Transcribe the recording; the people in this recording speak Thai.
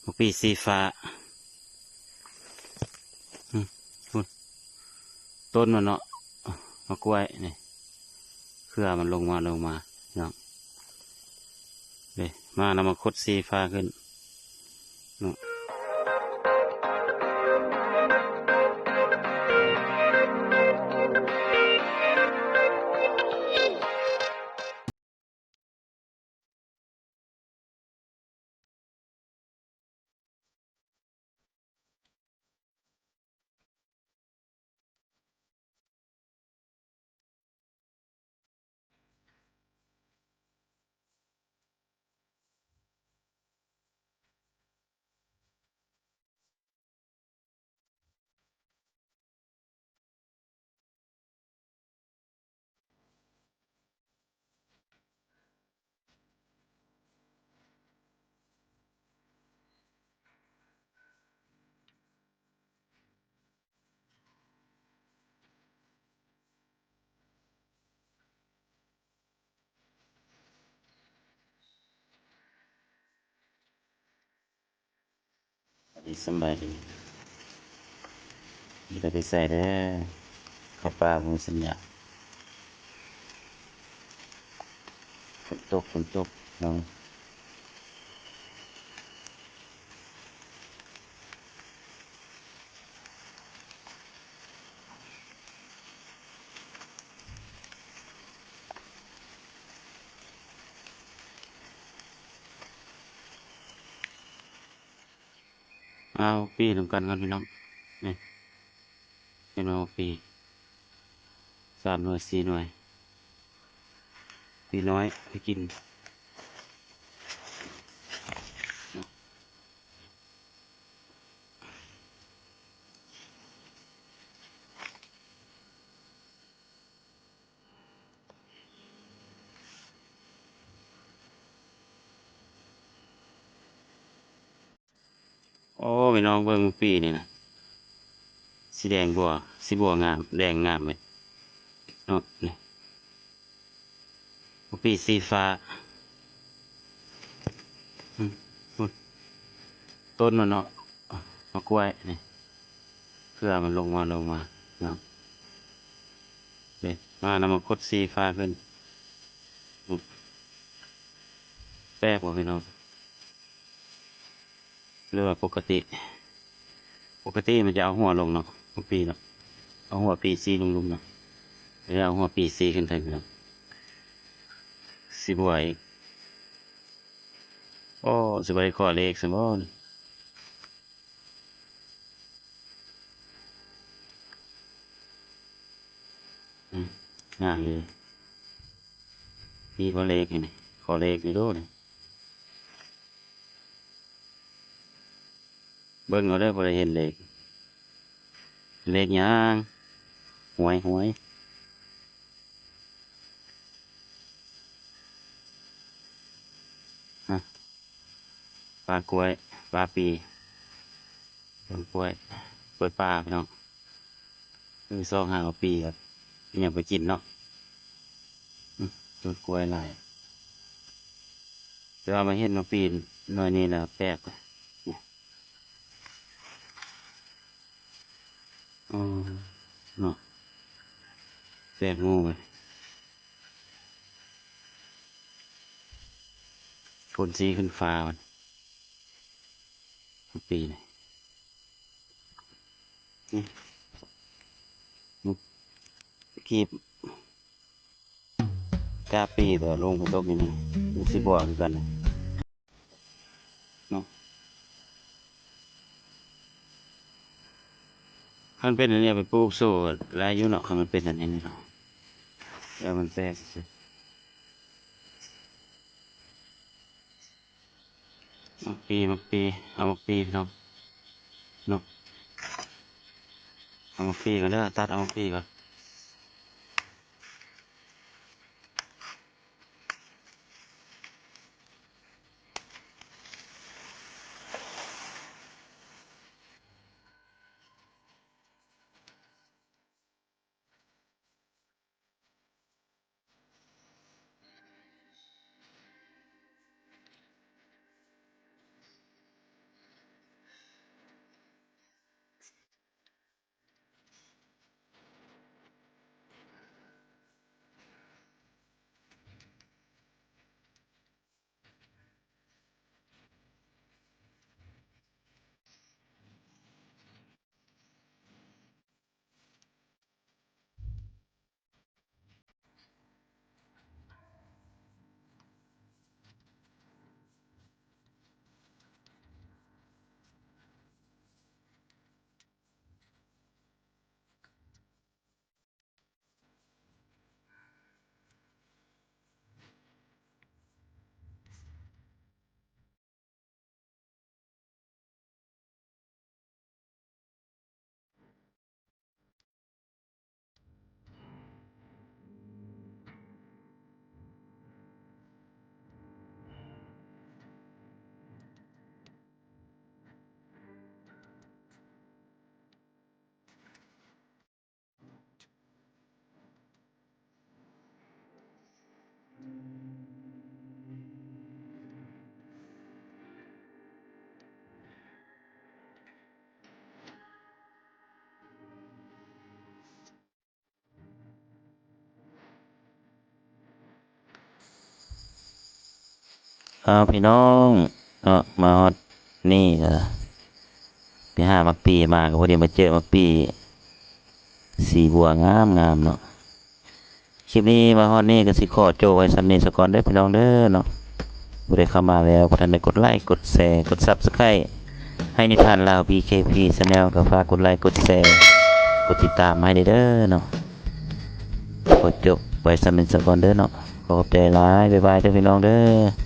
มะปีสีฟ้าต้นมันเนาะมะกล้วยนี่เครือมันลงมาเนาะเลยมานำมาคดสีฟ้าขึ้นเนาะสบายดีจะไปใส่เด้อข้าวปลาหมูสัญญาฝนตกน้องเอาปีนำกันพี่น้องนี่เป็นว่าปี3 หน่วย 4 หน่วยปีน้อยไปกินโอ้พี่น้องเบิ่งปีนี่นะสีแดงบัวสีบัวงามแดงงามเลยเนาะนี่ปีสีฟ้าต้นมันเนาะมะกล้วยนี่เครือมันลงมาเนาะเลยมานำมาคดสีฟ้าขึ้นแปลกบ่พี่น้องหรือว่าปกติมันจะเอาหัวลงเนาะหัวปีเนาะเอาหัวปีสีลงเนาะแล้วเอาหัวปีสีขึ้นไปเนาะสิบ่ไหวโอ้สิบ่ได้ขอเลขซะบ่งามเลยมีบ่เลขนี่ขอเลขนี่โดนี่เบิ่งเอาเด้อบ่ได้เห็นเลขหยังหวยฮะปลากล้วยปลาปีต้นกล้วยกล้วยป่าพี่น้องคือซองหาเอาปีครับเป็นหยังไปกินเนาะต้นกล้วยหลายแต่ว่ามาเห็นมาปีหน่อยนี้น่ะแปลกอ๋อเนาะแปลกงูเลยฝนสีขึ้นฟ้ามันปีนี่กีบกาปีตัวลงไปตกอยู่นี่สิบ่คือกันเนาะคันเป็นอันนี้ไปปลูกโซ่หลายอยู่เนาะคันมันเป็นอันนี้เนาะแล้วมันแตกมักปีเอามักปีพี่น้องเนาะเอามักปีก่อนเด้อตัดเอามักปีก่อน พี่น้องเนาะมาฮอดนี่ก็ไปหามักปีมาก็พอดีมาเจอมักปีสีบัวงามๆเนาะคลิปนี้มาฮอดนี่ก็สิขอโจไว้ส่ำนี้ซะก่อนเด้อพี่น้องเด้อเนาะผู้ใดเข้ามาแล้วก็ท่านได้กดไลค์กดแชร์กด Subscribe ให้นิทานลาว BKP Channel ก็ฝากกดไลค์กดแชร์กดติดตามให้เด้อเนาะขอจบไว้ส่ำนี้ซะก่อนเด้อเนาะขอบใจหลายบ๊ายบายเด้อพี่น้องเด้อ